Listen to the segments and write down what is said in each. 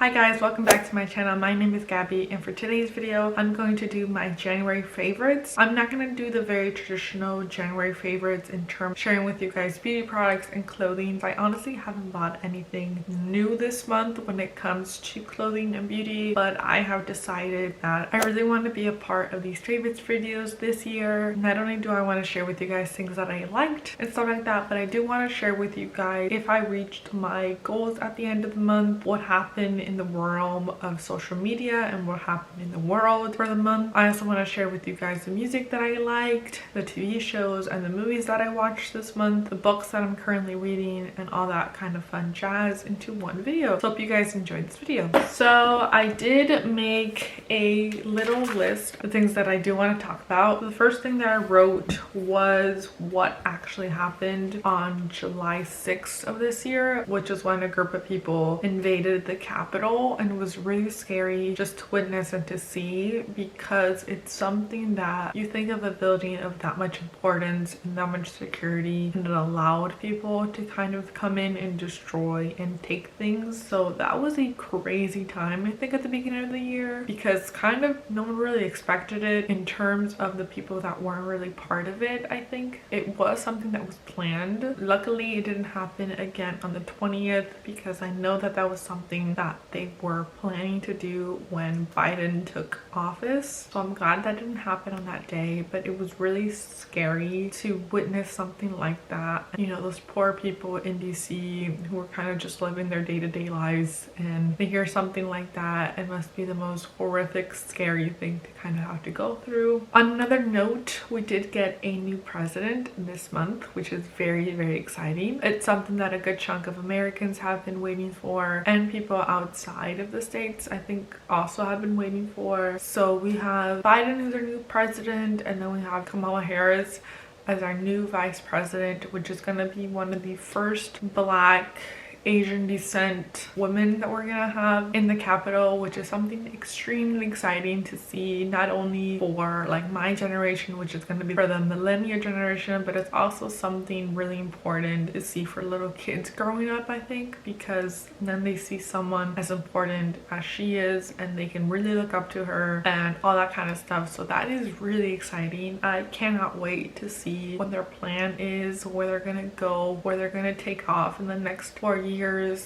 Hi guys, welcome back to my channel. My name is Gabby, and for today's video I'm going to do my January favorites. I'm not going to do the very traditional January favorites in terms of sharing with you guys beauty products and clothing. I honestly haven't bought anything new this month when it comes to clothing and beauty, but I have decided that I really want to be a part of these favorites videos this year. Not only do I want to share with you guys things that I liked and stuff like that, but I do want to share with you guys if I reached my goals at the end of the month, what happened in the realm of social media and what happened in the world for the month. I also want to share with you guys the music that I liked, the TV shows and the movies that I watched this month, the books that I'm currently reading, and all that kind of fun jazz into one video. So hope you guys enjoyed this video. So I did make a little list of things that I do want to talk about. The first thing that I wrote was what actually happened on July 6th of this year, which is when a group of people invaded the Capitol. And it was really scary just to witness and to see, because it's something that you think of a building of that much importance and that much security, and it allowed people to kind of come in and destroy and take things. So that was a crazy time, I think, at the beginning of the year, because kind of no one really expected it in terms of the people that weren't really part of it. I think it was something that was planned. Luckily it didn't happen again on the 20th, because I know that that was something that they were planning to do when Biden took office. So I'm glad that didn't happen on that day, but it was really scary to witness something like that. You know, those poor people in DC who were kind of just living their day-to-day lives, and to hear something like that, it must be the most horrific, scary thing to kind of have to go through. On another note, we did get a new president this month, which is very, very exciting. It's something that a good chunk of Americans have been waiting for, and people outside of the States I think also have been waiting for. So we have Biden, who's our new president, and then we have Kamala Harris as our new vice president, which is going to be one of the first Black Asian descent women that we're gonna have in the Capitol, which is something extremely exciting to see, not only for like my generation, which is going to be for the millennial generation, but it's also something really important to see for little kids growing up, I think, because then they see someone as important as she is and they can really look up to her and all that kind of stuff. So that is really exciting. I cannot wait to see what their plan is, where they're gonna go, where they're gonna take off in the next 4 years.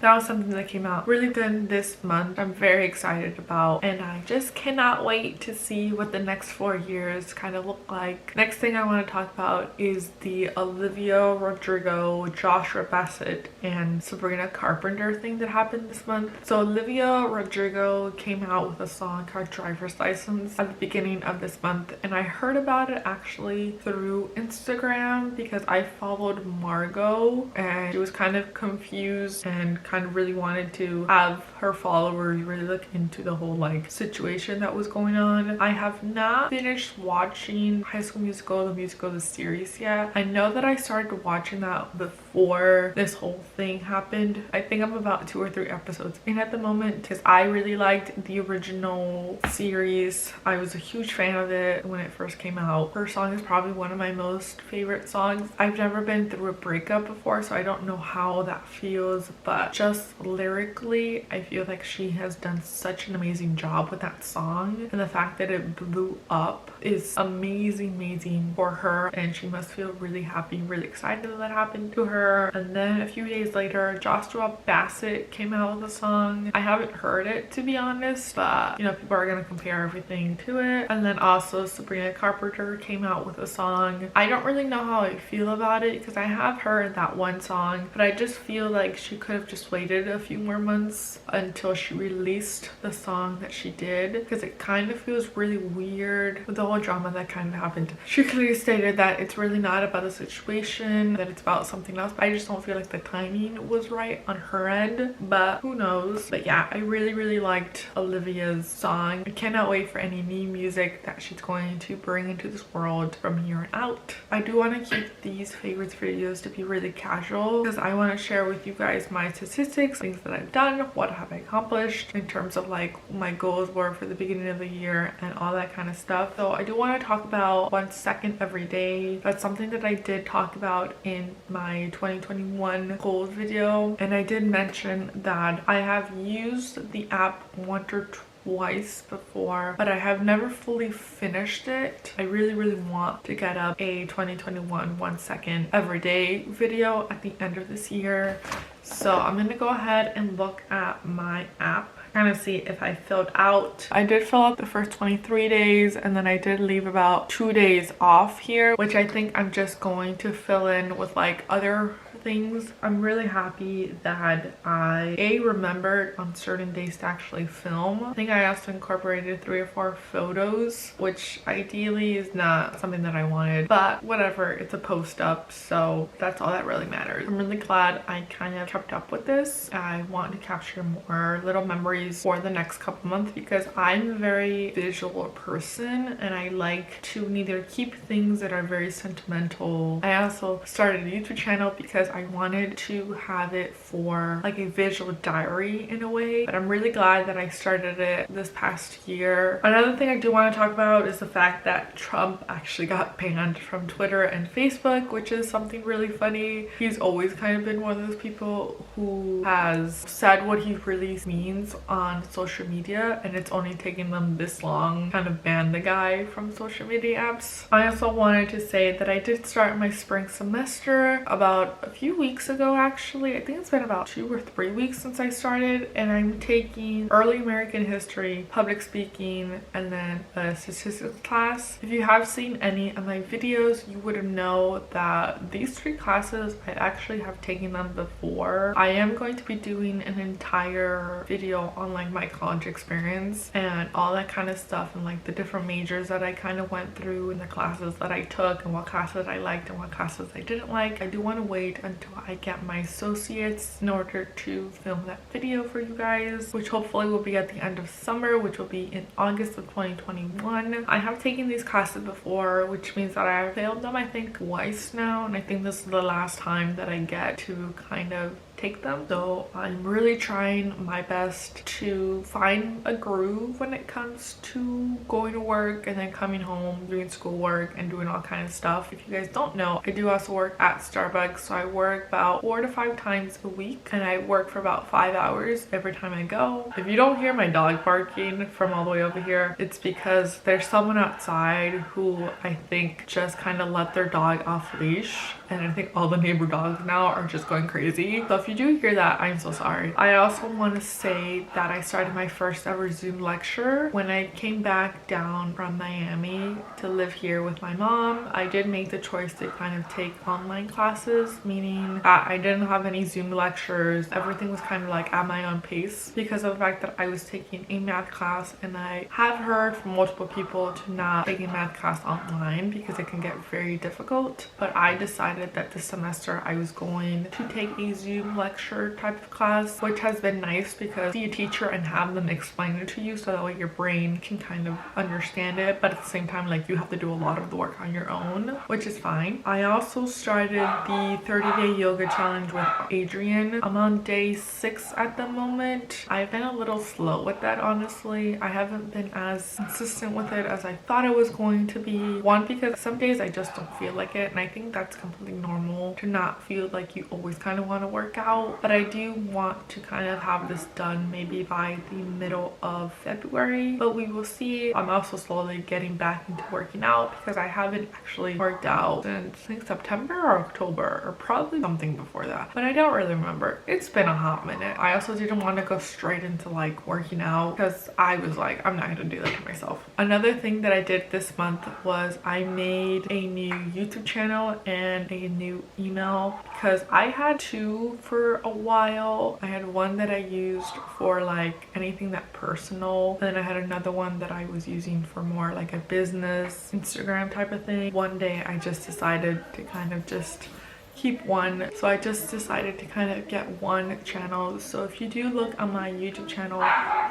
That was something that came out really good this month. I'm very excited about, and I just cannot wait to see what the next 4 years kind of look like. Next thing I want to talk about is the Olivia Rodrigo, Joshua Bassett, and Sabrina Carpenter thing that happened this month. So Olivia Rodrigo came out with a song called Driver's License at the beginning of this month, and I heard about it actually through Instagram because I followed Margot, and she was kind of confused and kind of really wanted to have her followers really look into the whole like situation that was going on. I have not finished watching High School Musical, the series yet. I know that I started watching that before this whole thing happened. I think I'm about 2 or 3 episodes in at the moment, because I really liked the original series. I was a huge fan of it when it first came out. Her song is probably one of my most favorite songs. I've never been through a breakup before, so I don't know how that feels, but just lyrically I feel like she has done such an amazing job with that song, and the fact that it blew up is amazing for her, and she must feel really happy, really excited that happened to her. And then a few days later, Joshua Bassett came out with a song. I haven't heard it, to be honest, but you know, people are gonna compare everything to it. And then also Sabrina Carpenter came out with a song. I don't really know how I feel about it, because I have heard that one song, but I just feel like she could have just waited a few more months until she released the song that she did, because it kind of feels really weird with the whole drama that kind of happened. She clearly stated that it's really not about the situation, that it's about something else, but I just don't feel like the timing was right on her end, but who knows. But yeah, I really liked Olivia's song. I cannot wait for any new music that she's going to bring into this world from here on out. I do want to keep these favorites videos to be really casual, because I want to share with you guys my statistics, things that I've done, what have I accomplished in terms of like my goals were for the beginning of the year and all that kind of stuff. So I do want to talk about 1 second every day. That's something that I did talk about in my 2021 goals video, and I did mention that I have used the app once or twice before, but I have never fully finished it. I really want to get up a 2021 1 second everyday video at the end of this year. So I'm gonna go ahead and look at my app, kind of see if I filled out. I did fill out the first 23 days, and then I did leave about 2 days off here, which I think I'm just going to fill in with like other things. I'm really happy that I remembered on certain days to actually film. I think I also incorporated 3 or 4 photos, which ideally is not something that I wanted, but whatever, it's a post up, so that's all that really matters. I'm really glad I kind of kept up with this. I want to capture more little memories for the next couple months because I'm a very visual person and I like to neither keep things that are very sentimental. I also started a YouTube channel because I wanted to have it for like a visual diary in a way, but I'm really glad that I started it this past year. Another thing I do want to talk about is the fact that Trump actually got banned from Twitter and Facebook, which is something really funny. He's always kind of been one of those people who has said what he really means on social media, and it's only taken them this long to kind of ban the guy from social media apps. I also wanted to say that I did start my spring semester about a few weeks ago actually. I think it's been about 2 or 3 weeks since I started, and I'm taking early American history, public speaking, and then a statistics class. If you have seen any of my videos, you would know that these 3 classes I actually have taken them before. I am going to be doing an entire video on like my college experience and all that kind of stuff, and like the different majors that I kind of went through and the classes that I took and what classes I liked and what classes I didn't like. I do want to wait until I get my associates in order to film that video for you guys, which hopefully will be at the end of summer, which will be in August of 2021. I have taken these classes before, which means that I have failed them I think twice now, and I think this is the last time that I get to kind of take them. So I'm really trying my best to find a groove when it comes to going to work and then coming home, doing schoolwork and doing all kind of stuff. If you guys don't know, I do also work at Starbucks, so I work about 4 to 5 times a week, and I work for about 5 hours every time I go. If you don't hear my dog barking from all the way over here, it's because there's someone outside who I think just kind of let their dog off leash, and I think all the neighbor dogs now are just going crazy. So if you do hear that, I'm so sorry. I also want to say that I started my first ever Zoom lecture when I came back down from Miami to live here with my mom. I did make the choice to kind of take online classes, meaning that I didn't have any Zoom lectures. Everything was kind of like at my own pace because of the fact that I was taking a math class, and I have heard from multiple people to not take a math class online because it can get very difficult. But I decided that this semester I was going to take a Zoom lecture type of class, which has been nice because see a teacher and have them explain it to you so that way your brain can kind of understand it, but at the same time like you have to do a lot of the work on your own, which is fine. I also started the 30-day yoga challenge with Adrian. I'm on day 6 at the moment. I've been a little slow with that, honestly. I haven't been as consistent with it as I thought I was going to be. One, because some days I just don't feel like it, and I think that's completely normal to not feel like you always kind of want to work out, but I do want to kind of have this done maybe by the middle of February, but we will see. I'm also slowly getting back into working out because I haven't actually worked out since I think September or October, or probably something before that, but I don't really remember. It's been a hot minute. I also didn't want to go straight into like working out because I was like, I'm not gonna do that to myself. Another thing that I did this month was I made a new YouTube channel and a new email because I had 2 for a while. I had one that I used for like anything that personal, and then I had another one that I was using for more like a business Instagram type of thing. One day I just decided to kind of just keep one, so I just decided to kind of get one channel. So if you do look on my YouTube channel,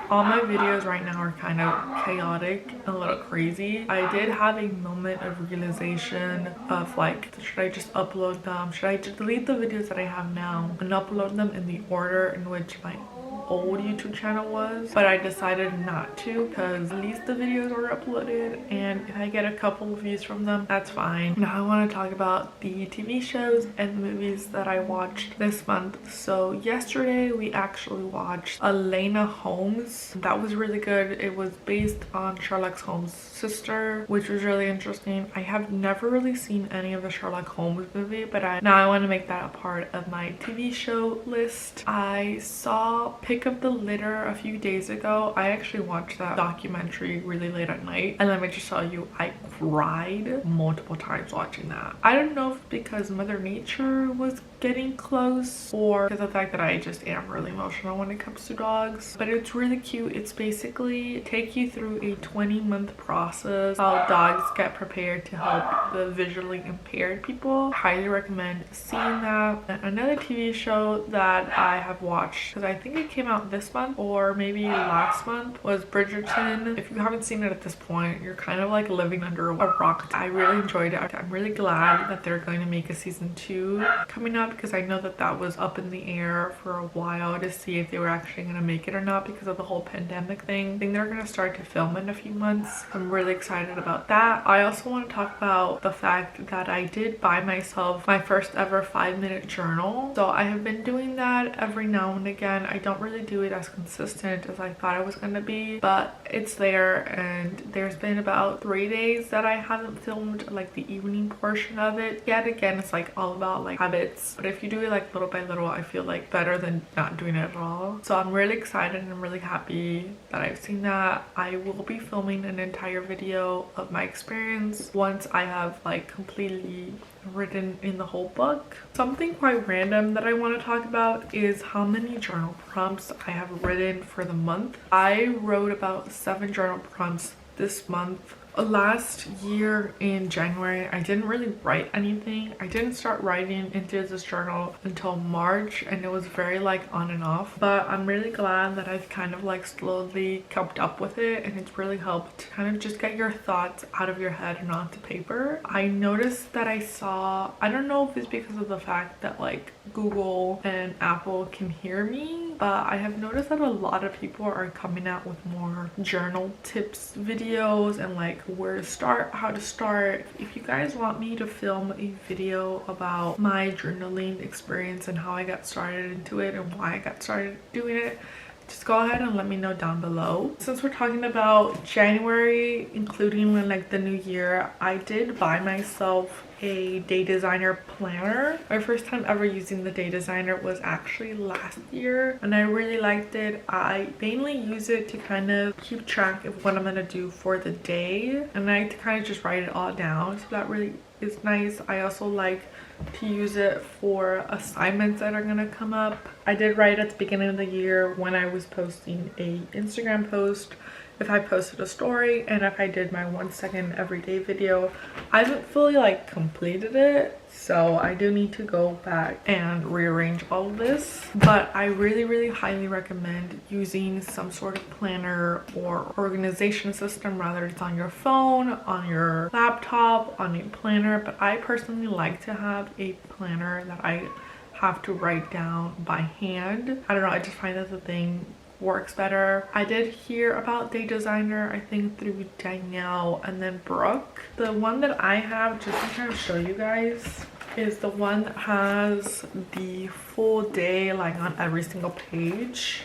all my videos right now are kind of chaotic and a little crazy. I did have a moment of realization of like, should I just upload them? Should I just delete the videos that I have now and upload them in the order in which my old YouTube channel was, but I decided not to because at least the videos are uploaded, and if I get a couple of views from them, that's fine. Now I want to talk about the TV shows and movies that I watched this month. So yesterday we actually watched Elena Holmes. That was really good. It was based on Sherlock Holmes' sister, which was really interesting. I have never really seen any of the Sherlock Holmes movie, but now I want to make that a part of my TV show list. I saw Pick Up the Litter a few days ago. I actually watched that documentary really late at night, and let me just tell you, I cried multiple times watching that. I don't know if it's because Mother Nature was getting close or because of the fact that I just am really emotional when it comes to dogs, but it's really cute. It's basically take you through a 20-month process how dogs get prepared to help the visually impaired people. Highly recommend seeing that. And another TV show that I have watched, because I think it came out this month or maybe last month, was Bridgerton. If you haven't seen it at this point, you're kind of like living under a rock. I really enjoyed it. I'm really glad that they're going to make a season 2 coming up, because I know that that was up in the air for a while to see if they were actually going to make it or not because of the whole pandemic thing. I think they're going to start to film in a few months. I'm really excited about that. I also want to talk about the fact that I did buy myself my first ever 5-minute journal. So I have been doing that every now and again. I don't really do it as consistent as I thought I was going to be, but it's there, and there's been about 3 days that I haven't filmed like the evening portion of it. Yet again, it's like all about like habits, but if you do it like little by little, I feel like better than not doing it at all. So I'm really excited and I'm really happy that I've seen that. I will be filming an entire video of my experience once I have like completely written in the whole book. Something quite random that I want to talk about is how many journal prompts I have written for the month. I wrote about 7 journal prompts this month. Last year in January, I didn't really write anything. I didn't start writing into this journal until March, and it was very like on and off, but I'm really glad that I've kind of like slowly kept up with it, and it's really helped to kind of just get your thoughts out of your head and onto paper. I noticed that I don't know if it's because of the fact that like Google and Apple can hear me, but I have noticed that a lot of people are coming out with more journal tips videos and like where to start, how to start. If you guys want me to film a video about my journaling experience and how I got started into it and why I got started doing it, just go ahead and let me know down below. Since we're talking about January, including like the new year, I did buy myself a day designer planner. My first time ever using the day designer was actually last year, and I really liked it. I mainly use it to kind of keep track of what I'm gonna do for the day, and I like to kind of just write it all down, so that really is nice. I also like to use it for assignments that are gonna come up. I did write at the beginning of the year when I was posting a Instagram post, if I posted a story, and if I did my 1-second everyday video. I haven't fully like completed it, so I do need to go back and rearrange all of this, but I really highly recommend using some sort of planner or organization system, whether it's on your phone, on your laptop, on a planner. But I personally like to have a planner that I have to write down by hand. I don't know, I just find that the thing works better. I did hear about Day Designer, I think through Danielle and then Brooke. The one that I have, just to kind of show you guys, is the one that has the full day like on every single page.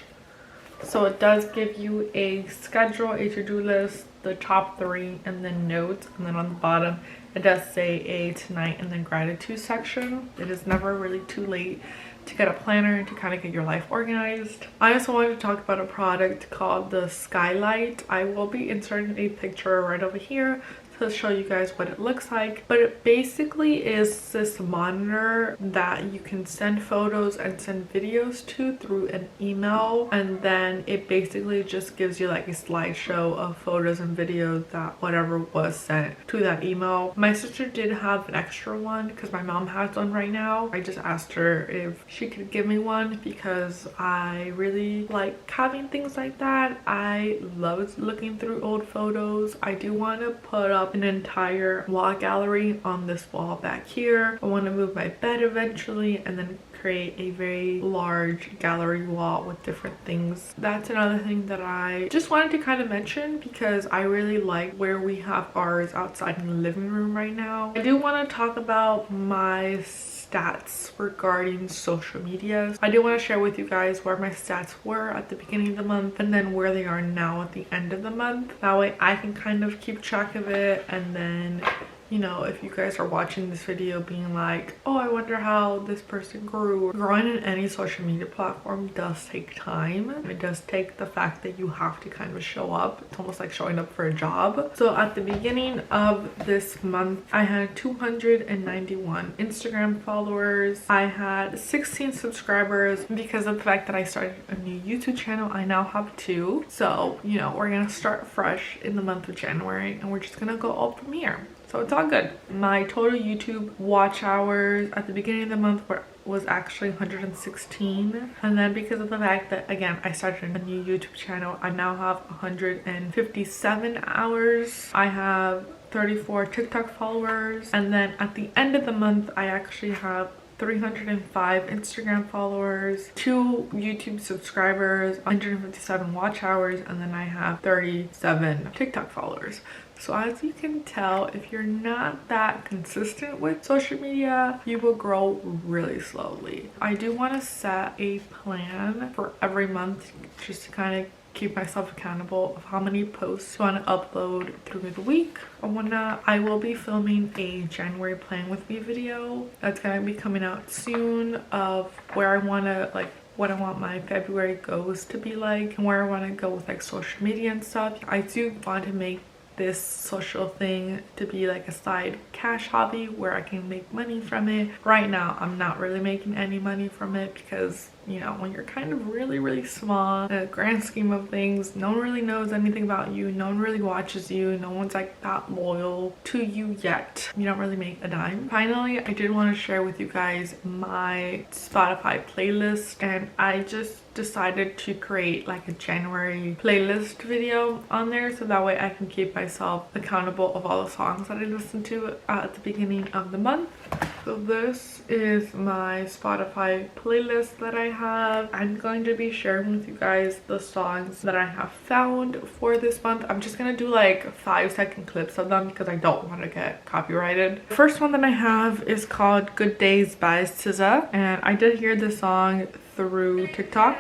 So it does give you a schedule, a to-do list, the top 3, and then notes, and then on the bottom it does say a tonight and then gratitude section. It is never really too late to get a planner to kind of get your life organized. I also wanted to talk about a product called the Skylight. I will be inserting a picture right over here to show you guys what it looks like, but it basically is this monitor that you can send photos and send videos to through an email, and then it basically just gives you like a slideshow of photos and videos that whatever was sent to that email. My sister did have an extra one because my mom has one right now. I just asked her if she could give me one because I really like having things like that. I love looking through old photos. I do want to put up an entire wall gallery on this wall back here. I want to move my bed eventually and then create a very large gallery wall with different things. That's another thing that I just wanted to kind of mention because I really like where we have ours outside in the living room right now. I do want to talk about my stats regarding social media. I do want to share with you guys where my stats were at the beginning of the month and then where they are now at the end of the month. That way I can kind of keep track of it, and then, you know, if you guys are watching this video being like, oh, I wonder how this person grew. Growing in any social media platform does take time. It does take the fact that you have to kind of show up. It's almost like showing up for a job. So at the beginning of this month, I had 291 Instagram followers. I had 16 subscribers. Because of the fact that I started a new YouTube channel, I now have 2. So, you know, we're gonna start fresh in the month of January and we're just gonna go up from here. So it's all good. My total YouTube watch hours at the beginning of the month was actually 116. And then because of the fact that, again, I started a new YouTube channel, I now have 157 hours. I have 34 TikTok followers. And then at the end of the month, I actually have 305 Instagram followers, 2 YouTube subscribers, 157 watch hours, and then I have 37 TikTok followers. So as you can tell, if you're not that consistent with social media, you will grow really slowly. I do want to set a plan for every month just to kind of keep myself accountable of how many posts I want to upload through the week or whatnot. I will be filming a January plan with me video that's going to be coming out soon of where I want to, like, what I want my February goals to be like and where I want to go with like social media and stuff. I do want to make this social thing to be like a side cash hobby where I can make money from it. Right now I'm not really making any money from it because, you know, when you're kind of really small in the grand scheme of things, no one really knows anything about you, no one really watches you, no one's like that loyal to you yet. You don't really make a dime. Finally, I did want to share with you guys my Spotify playlist, and I just decided to create like a January playlist video on there so that way I can keep myself accountable of all the songs that I listen to at the beginning of the month. So this is my Spotify playlist that I have. I'm going to be sharing with you guys the songs that I have found for this month. I'm just gonna do like 5-second clips of them because I don't want to get copyrighted. The first one that I have is called Good Days by SZA, and I did hear this song through TikTok.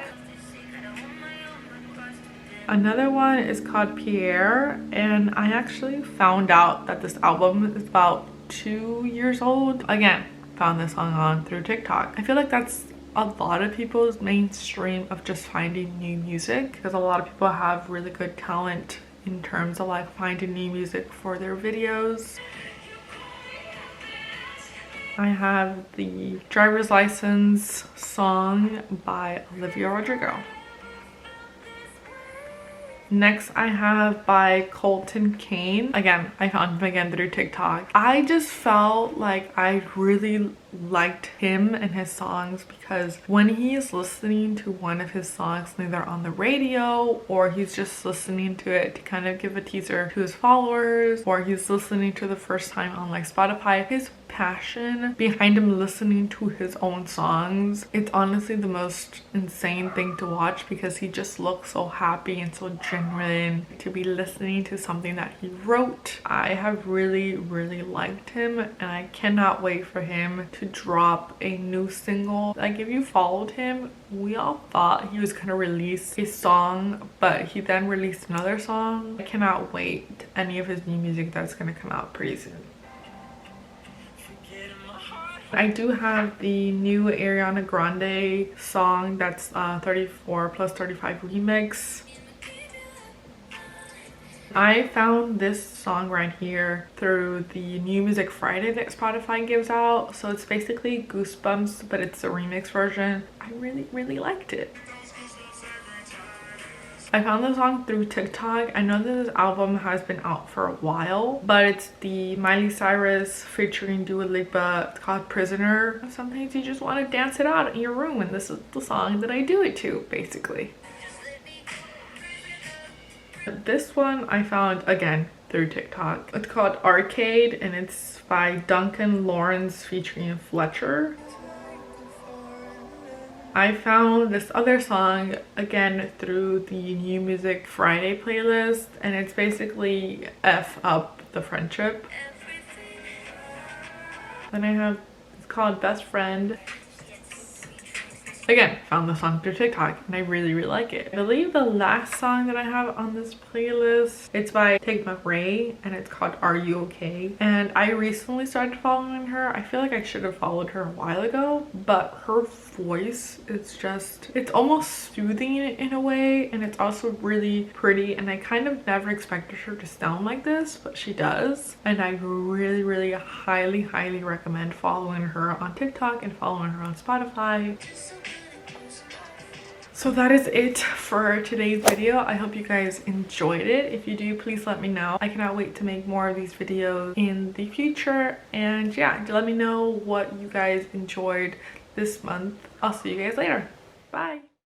Another one is called Pierre, and I actually found out that this album is about 2 years old. Again, found this song on through TikTok. I feel like that's a lot of people's mainstream of just finding new music, because a lot of people have really good talent in terms of like finding new music for their videos. I have the Driver's License song by Olivia Rodrigo. Next I have by Colton Kane. Again, I found him again through TikTok. I just felt like I really liked him and his songs because when he is listening to one of his songs, either on the radio or he's just listening to it to kind of give a teaser to his followers, or he's listening to the first time on like Spotify, his passion behind him listening to his own songs, it's honestly the most insane thing to watch because he just looks so happy and so genuine to be listening to something that he wrote. I have really liked him, and I cannot wait for him to drop a new single. Like, if you followed him, we all thought he was gonna release a song, but he then released another song. I cannot wait any of his new music that's gonna come out pretty soon. I do have the new Ariana Grande song that's 34 plus 35 remix. I found this song right here through the New Music Friday that Spotify gives out. So it's basically Goosebumps, but it's a remix version. I really liked it. I found the song through TikTok. I know that this album has been out for a while, but it's the Miley Cyrus featuring Dua Lipa. It's called Prisoner. Sometimes you just want to dance it out in your room, and this is the song that I do it to, basically. This one I found again through TikTok. It's called Arcade, and it's by Duncan Lawrence featuring Fletcher. I found this other song again through the New Music Friday playlist, and it's basically F Up the Friendship. Then I have, it's called Best Friend. Again, found the song through TikTok and I really like it. I believe the last song that I have on this playlist, it's by Tigma Ray and it's called Are You Okay? And I recently started following her. I feel like I should have followed her a while ago, but her voice is just, it's almost soothing in a way, and it's also really pretty, and I kind of never expected her to sound like this, but she does. And I really highly recommend following her on TikTok and following her on Spotify. So that is it for today's video. I hope you guys enjoyed it. If you do, please let me know. I cannot wait to make more of these videos in the future. And yeah, let me know what you guys enjoyed this month. I'll see you guys later. Bye.